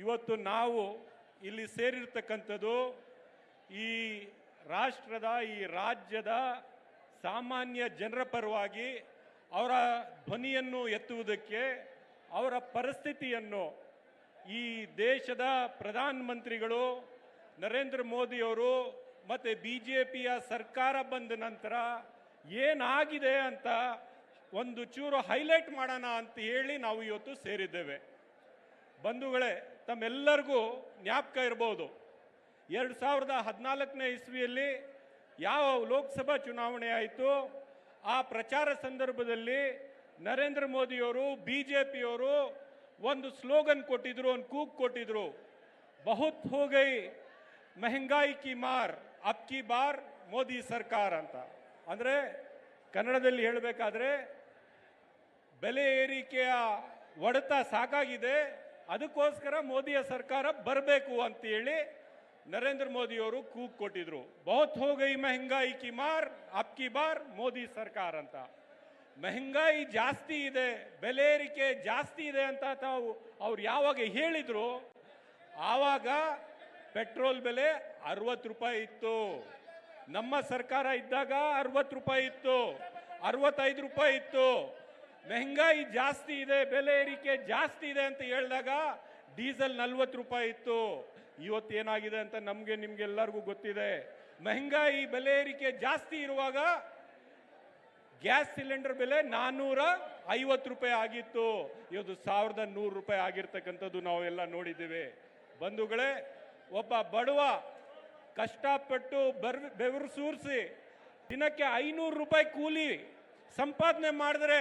ಇವತ್ತು ನಾವು ಇಲ್ಲಿ ಸೇರಿರ್ತಕ್ಕಂಥದ್ದು ಈ ರಾಷ್ಟ್ರದ ಈ ರಾಜ್ಯದ ಸಾಮಾನ್ಯ ಜನರ ಪರವಾಗಿ ಅವರ ಧ್ವನಿಯನ್ನು ಎತ್ತುವುದಕ್ಕೆ, ಅವರ ಪರಿಸ್ಥಿತಿಯನ್ನು ಈ ದೇಶದ ಪ್ರಧಾನಮಂತ್ರಿಗಳು ನರೇಂದ್ರ ಮೋದಿಯವರು ಮತ್ತು BJPಯ ಸರ್ಕಾರ ಬಂದ ನಂತರ ಏನಾಗಿದೆ ಅಂತ ಒಂದು ಚೂರು ಹೈಲೈಟ್ ಮಾಡೋಣ ಅಂತ ಹೇಳಿ ನಾವು ಇವತ್ತು ಸೇರಿದ್ದೇವೆ. ಬಂಧುಗಳೇ, ತಮ್ಮೆಲ್ಲರಿಗೂ ಜ್ಞಾಪಕ ಇರ್ಬೋದು, 2014ನೇ ಇಸ್ವಿಯಲ್ಲಿ ಯಾವ ಲೋಕಸಭಾ ಚುನಾವಣೆ ಆಯಿತು, ಆ ಪ್ರಚಾರ ಸಂದರ್ಭದಲ್ಲಿ ನರೇಂದ್ರ ಮೋದಿಯವರು BJPಯವರು ಒಂದು ಸ್ಲೋಗನ್ ಕೊಟ್ಟಿದ್ರು, ಒಂದು ಕೂಗು ಕೊಟ್ಟಿದ್ರು, ಬಹುತ್ ಹೋ ಗೈ ಮೆಹಂಗಾಯಿ ಕಿ ಮಾರ್ ಅಬ್ ಕಿ ಬಾರ್ ಮೋದಿ ಸರ್ಕಾರ ಅಂತ. ಅಂದರೆ ಕನ್ನಡದಲ್ಲಿ ಹೇಳಬೇಕಾದ್ರೆ ಬೆಲೆ ಏರಿಕೆಯ ಹೊಡೆತ ಸಾಕಾಗಿದೆ, ಅದಕ್ಕೋಸ್ಕರ ಮೋದಿಯ ಸರ್ಕಾರ ಬರಬೇಕು ಅಂತೇಳಿ ನರೇಂದ್ರ ಮೋದಿಯವರು ಕೂಗು ಕೊಟ್ಟಿದ್ರು. ಬಹುತ್ ಹೋ ಗೈ ಮೆಹಂಗಾಯಿ ಕಿ ಮಾರ್ ಅಬ್ ಕಿ ಬಾರ್ ಮೋದಿ ಸರ್ಕಾರ ಅಂತ. ಮೆಹಂಗಾಯಿ ಜಾಸ್ತಿ ಇದೆ, ಬೆಲೆ ಏರಿಕೆ ಜಾಸ್ತಿ ಇದೆ ಅಂತ ಅವ್ರು ಯಾವಾಗ ಹೇಳಿದ್ರು ಆವಾಗ ಪೆಟ್ರೋಲ್ ಬೆಲೆ 60 ರೂಪಾಯಿ ಇತ್ತು. ನಮ್ಮ ಸರ್ಕಾರ ಇದ್ದಾಗ 60 ರೂಪಾಯಿ ಇತ್ತು, 65 ರೂಪಾಯಿ ಇತ್ತು. ಮೆಹಂಗಾಯಿ ಜಾಸ್ತಿ ಇದೆ, ಬೆಲೆ ಏರಿಕೆ ಜಾಸ್ತಿ ಇದೆ ಅಂತ ಹೇಳಿದಾಗ ಡೀಸೆಲ್ 40 ರೂಪಾಯಿ ಇತ್ತು. ಇವತ್ತೇನಾಗಿದೆ ಅಂತ ನಿಮ್ಗೆಲ್ಲರಿಗೂ ಗೊತ್ತಿದೆ. ಮೆಹಂಗಾಯಿ ಬೆಲೆ ಏರಿಕೆ ಜಾಸ್ತಿ ಇರುವಾಗ ಗ್ಯಾಸ್ ಸಿಲಿಂಡರ್ ಬೆಲೆ 450 ರೂಪಾಯಿ ಆಗಿತ್ತು, ಇವತ್ತು 1100 ರೂಪಾಯಿ ಆಗಿರ್ತಕ್ಕಂಥದ್ದು ನಾವೆಲ್ಲ ನೋಡಿದ್ದೇವೆ. ಬಂಧುಗಳೇ, ಒಬ್ಬ ಬಡವ ಕಷ್ಟಪಟ್ಟು ಬೆವರು ಸೂರಿಸಿ ದಿನಕ್ಕೆ 500 ರೂಪಾಯಿ ಕೂಲಿ ಸಂಪಾದನೆ ಮಾಡಿದ್ರೆ,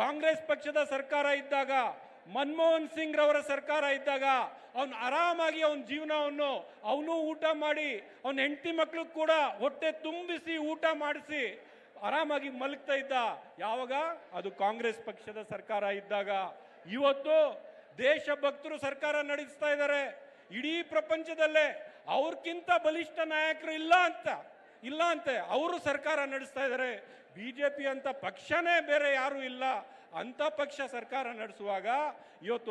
ಕಾಂಗ್ರೆಸ್ ಪಕ್ಷದ ಸರ್ಕಾರ ಇದ್ದಾಗ, ಮನಮೋಹನ್ ಸಿಂಗ್ ರವರ ಸರ್ಕಾರ ಇದ್ದಾಗ ಅವನು ಆರಾಮಾಗಿ ಅವನ ಜೀವನವನ್ನು ಅವನು ಊಟ ಮಾಡಿ ಅವನ ಹೆಂಡತಿ ಮಕ್ಕಳು ಕೂಡ ಹೊಟ್ಟೆ ತುಂಬಿಸಿ ಊಟ ಮಾಡಿಸಿ ಆರಾಮಾಗಿ ಮಲಗ್ತಾ ಇದ್ದ. ಯಾವಾಗ? ಅದು ಕಾಂಗ್ರೆಸ್ ಪಕ್ಷದ ಸರ್ಕಾರ ಇದ್ದಾಗ. ಇವತ್ತು ದೇಶಭಕ್ತರು ಸರ್ಕಾರ ನಡೆಸ್ತಾ ಇದ್ದಾರೆ. ಇಡೀ ಪ್ರಪಂಚದಲ್ಲೇ ಅವ್ರಕ್ಕಿಂತ ಬಲಿಷ್ಠ ನಾಯಕರು ಇಲ್ಲ ಅಂತೆ ಅವರು ಸರ್ಕಾರ ನಡೆಸ್ತಾ ಇದ್ದಾರೆ. BJP ಅಂತ ಪಕ್ಷನೇ ಬೇರೆ ಯಾರು ಇಲ್ಲ ಅಂತ ಪಕ್ಷ ಸರ್ಕಾರ ನಡೆಸುವಾಗ ಇವತ್ತು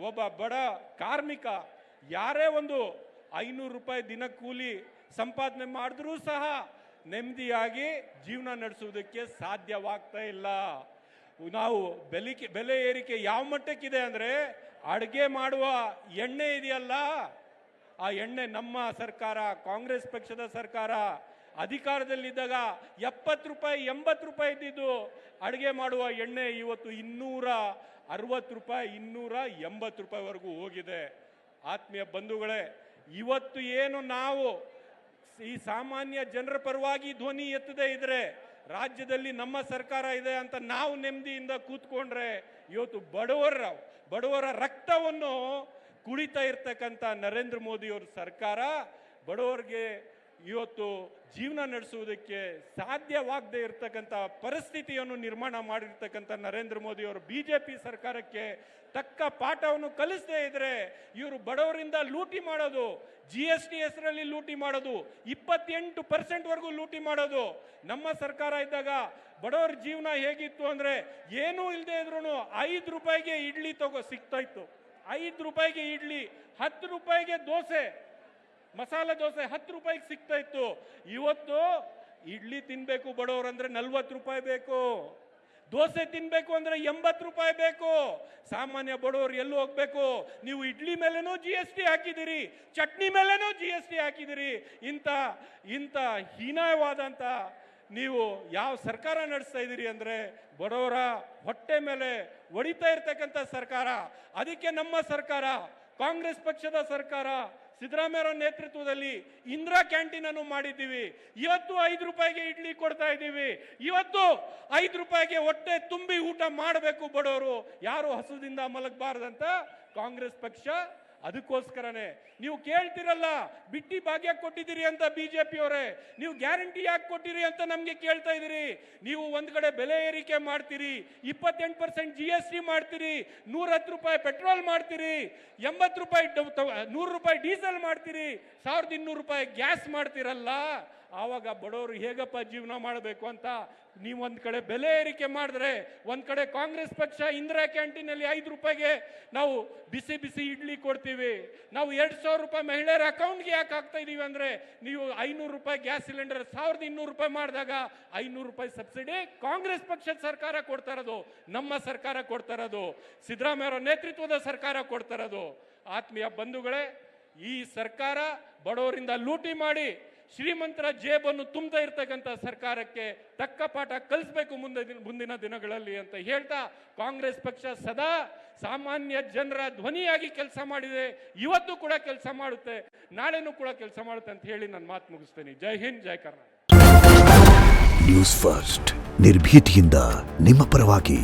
ಒಬ್ಬ ಬಡ ಕಾರ್ಮಿಕ ಯಾರೇ ಒಂದು 500 ರೂಪಾಯಿ ದಿನ ಕೂಲಿ ಸಂಪಾದನೆ ಮಾಡಿದ್ರೂ ಸಹ ನೆಮ್ಮದಿಯಾಗಿ ಜೀವನ ನಡೆಸುವುದಕ್ಕೆ ಸಾಧ್ಯವಾಗ್ತಾ ಇಲ್ಲ. ನಾವು ಬೆಲೆ ಏರಿಕೆ ಯಾವ ಮಟ್ಟಕ್ಕಿದೆ ಅಂದರೆ, ಅಡುಗೆ ಮಾಡುವ ಎಣ್ಣೆ ಇದೆಯಲ್ಲ, ಆ ಎಣ್ಣೆ ನಮ್ಮ ಸರ್ಕಾರ, ಕಾಂಗ್ರೆಸ್ ಪಕ್ಷದ ಸರ್ಕಾರ ಅಧಿಕಾರದಲ್ಲಿದ್ದಾಗ 70 ರೂಪಾಯಿ 80 ರೂಪಾಯಿ ಇದ್ದಿದ್ದು ಅಡುಗೆ ಮಾಡುವ ಎಣ್ಣೆ ಇವತ್ತು 260 ರೂಪಾಯಿ 280 ರೂಪಾಯಿವರೆಗೂ ಹೋಗಿದೆ. ಆತ್ಮೀಯ ಬಂಧುಗಳೇ, ಇವತ್ತು ಏನು ನಾವು ಈ ಸಾಮಾನ್ಯ ಜನರ ಪರವಾಗಿ ಧ್ವನಿ ಎತ್ತದೇ ಇದ್ರೆ, ರಾಜ್ಯದಲ್ಲಿ ನಮ್ಮ ಸರ್ಕಾರ ಇದೆ ಅಂತ ನಾವು ನೆಮ್ಮದಿಯಿಂದ ಕೂತ್ಕೊಂಡ್ರೆ, ಇವತ್ತು ಬಡವರ ರಕ್ತವನ್ನು ಕುಡಿತಾ ಇರ್ತಕ್ಕಂಥ ನರೇಂದ್ರ ಮೋದಿಯವರ ಸರ್ಕಾರ ಬಡವರಿಗೆ ಇವತ್ತು ಜೀವನ ನಡೆಸುವುದಕ್ಕೆ ಸಾಧ್ಯವಾಗದೇ ಇರತಕ್ಕಂಥ ಪರಿಸ್ಥಿತಿಯನ್ನು ನಿರ್ಮಾಣ ಮಾಡಿರ್ತಕ್ಕಂಥ ನರೇಂದ್ರ ಮೋದಿಯವರು BJP ಸರ್ಕಾರಕ್ಕೆ ತಕ್ಕ ಪಾಠವನ್ನು ಕಲಿಸದೇ ಇದ್ರೆ, ಇವರು ಬಡವರಿಂದ ಲೂಟಿ ಮಾಡೋದು, GST ಹೆಸರಲ್ಲಿ ಲೂಟಿ ಮಾಡೋದು, 28% ಲೂಟಿ ಮಾಡೋದು. ನಮ್ಮ ಸರ್ಕಾರ ಇದ್ದಾಗ ಬಡವರ ಜೀವನ ಹೇಗಿತ್ತು ಅಂದರೆ, ಏನೂ ಇಲ್ಲದೆ ಇದ್ರೂ 5 ರೂಪಾಯಿಗೆ ಇಡ್ಲಿ ಸಿಗ್ತಾ ಇತ್ತು. 5 ರೂಪಾಯಿಗೆ ಇಡ್ಲಿ, 10 ರೂಪಾಯಿಗೆ ದೋಸೆ, ಮಸಾಲೆ ದೋಸೆ 10 ರೂಪಾಯಿಗೆ ಸಿಗ್ತಾ ಇತ್ತು. ಇವತ್ತು ಇಡ್ಲಿ ತಿನ್ಬೇಕು ಬಡವರಂದ್ರೆ 40 ರೂಪಾಯಿ ಬೇಕು, ದೋಸೆ ತಿನ್ಬೇಕು ಅಂದ್ರೆ 80 ರೂಪಾಯಿ ಬೇಕು. ಸಾಮಾನ್ಯ ಬಡವರು ಎಲ್ಲಿ ಹೋಗ್ಬೇಕು? ನೀವು ಇಡ್ಲಿ ಮೇಲೇನೂ GST ಹಾಕಿದಿರಿ, ಚಟ್ನಿ ಮೇಲೇನೂ GST ಹಾಕಿದಿರಿ. ಇಂಥ ಹೀನಾಯವಾದಂಥ ನೀವು ಯಾವ ಸರ್ಕಾರ ನಡೆಸ್ತಾ ಇದ್ದೀರಿ ಅಂದರೆ, ಬಡವರ ಹೊಟ್ಟೆ ಮೇಲೆ ಹೊಡಿತಾ ಇರ್ತಕ್ಕಂಥ ಸರ್ಕಾರ. ಅದಕ್ಕೆ ನಮ್ಮ ಸರ್ಕಾರ, ಕಾಂಗ್ರೆಸ್ ಪಕ್ಷದ ಸರ್ಕಾರ, ಸಿದ್ದರಾಮಯ್ಯ ನೇತೃತ್ವದಲ್ಲಿ ಇಂದಿರಾ ಕ್ಯಾಂಟೀನ್ ಅನ್ನು ಮಾಡಿದ್ದೀವಿ. ಇವತ್ತು 5 ರೂಪಾಯಿಗೆ ಇಡ್ಲಿ ಕೊಡ್ತಾ ಇದ್ದೀವಿ. ಇವತ್ತು 5 ರೂಪಾಯಿಗೆ ಹೊಟ್ಟೆ ತುಂಬಿ ಊಟ ಮಾಡಬೇಕು ಬಡವರು, ಯಾರು ಹಸುದಿಂದ ಮಲಗಬಾರ್ದಂತ ಕಾಂಗ್ರೆಸ್ ಪಕ್ಷ. ಅದಕ್ಕೋಸ್ಕರನೇ ನೀವು ಕೇಳ್ತಿರಲ್ಲ, ಬಿಟ್ಟಿ ಭಾಗ್ಯ ಕೊಟ್ಟಿದ್ದೀರಿ ಅಂತ BJP ಅವರೇ, ನೀವು ಗ್ಯಾರಂಟಿ ಯಾಕೆ ಕೊಟ್ಟಿರಿ ಅಂತ ನಮಗೆ ಕೇಳ್ತಾ ಇದ್ದೀರಿ. ನೀವು ಒಂದ್ ಕಡೆ ಬೆಲೆ ಏರಿಕೆ ಮಾಡ್ತೀರಿ, 28% GST ಮಾಡ್ತೀರಿ, 110 ರೂಪಾಯಿ ಪೆಟ್ರೋಲ್ ಮಾಡ್ತೀರಿ, 80 ರೂಪಾಯಿ 100 ರೂಪಾಯಿ ಡೀಸೆಲ್ ಮಾಡ್ತೀರಿ, 1200 ರೂಪಾಯಿ ಗ್ಯಾಸ್ ಮಾಡ್ತೀರಲ್ಲ. ಆವಾಗ ಬಡವರು ಹೇಗಪ್ಪ ಜೀವನ ಮಾಡಬೇಕು ಅಂತ ನೀವು ಒಂದು ಕಡೆ ಬೆಲೆ ಏರಿಕೆ ಮಾಡಿದ್ರೆ, ಒಂದು ಕಡೆ ಕಾಂಗ್ರೆಸ್ ಪಕ್ಷ ಇಂದಿರಾ ಕ್ಯಾಂಟೀನಲ್ಲಿ 5 ರೂಪಾಯಿಗೆ ನಾವು ಬಿಸಿ ಬಿಸಿ ಇಡ್ಲಿ ಕೊಡ್ತೀವಿ. ನಾವು 2,000 ರೂಪಾಯಿ ಮಹಿಳೆಯರ ಅಕೌಂಟ್ಗೆ ಯಾಕೆ ಹಾಕ್ತಾ ಇದೀವಿ ಅಂದರೆ, ನೀವು 500 ರೂಪಾಯಿ ಗ್ಯಾಸ್ ಸಿಲಿಂಡರ್ 1,200 ರೂಪಾಯಿ ಮಾಡಿದಾಗ 500 ರೂಪಾಯಿ ಸಬ್ಸಿಡಿ ಕಾಂಗ್ರೆಸ್ ಪಕ್ಷದ ಸರ್ಕಾರ ಕೊಡ್ತಾ ಇರೋದು, ನಮ್ಮ ಸರ್ಕಾರ ಕೊಡ್ತಾ ಇರೋದು, ಸಿದ್ದರಾಮಯ್ಯ ಅವರ ನೇತೃತ್ವದ ಸರ್ಕಾರ ಕೊಡ್ತಾ ಇರೋದು. ಆತ್ಮೀಯ ಬಂಧುಗಳೇ, ಈ ಸರ್ಕಾರ ಬಡವರಿಂದ ಲೂಟಿ ಮಾಡಿ ಶ್ರೀಮಂತರ ಜೇಬನ್ನು ತುಂಬತಾ ಇರ್ತಕ್ಕಂಥ ಸರ್ಕಾರಕ್ಕೆ ತಕ್ಕ ಪಾಠ ಕಲಿಸ್ಬೇಕು ಮುಂದಿನ ದಿನಗಳಲ್ಲಿ ಅಂತ ಹೇಳ್ತಾ, ಕಾಂಗ್ರೆಸ್ ಪಕ್ಷ ಸದಾ ಸಾಮಾನ್ಯ ಜನರ ಧ್ವನಿಯಾಗಿ ಕೆಲಸ ಮಾಡಿದೆ, ಇವತ್ತು ಕೂಡ ಕೆಲಸ ಮಾಡುತ್ತೆ, ನಾಳೆನೂ ಕೂಡ ಕೆಲಸ ಮಾಡುತ್ತೆ ಅಂತ ಹೇಳಿ ನನ್ನ ಮಾತು ಮುಗಿಸ್ತೇನೆ. ಜೈ ಹಿಂದ್, ಜೈ ಕರ್ನಾಟಕ. ನ್ಯೂಸ್ ಫಸ್ಟ್, ನಿರ್ಭೀತಿಯಿಂದ ನಿಮ್ಮ ಪರವಾಗಿ.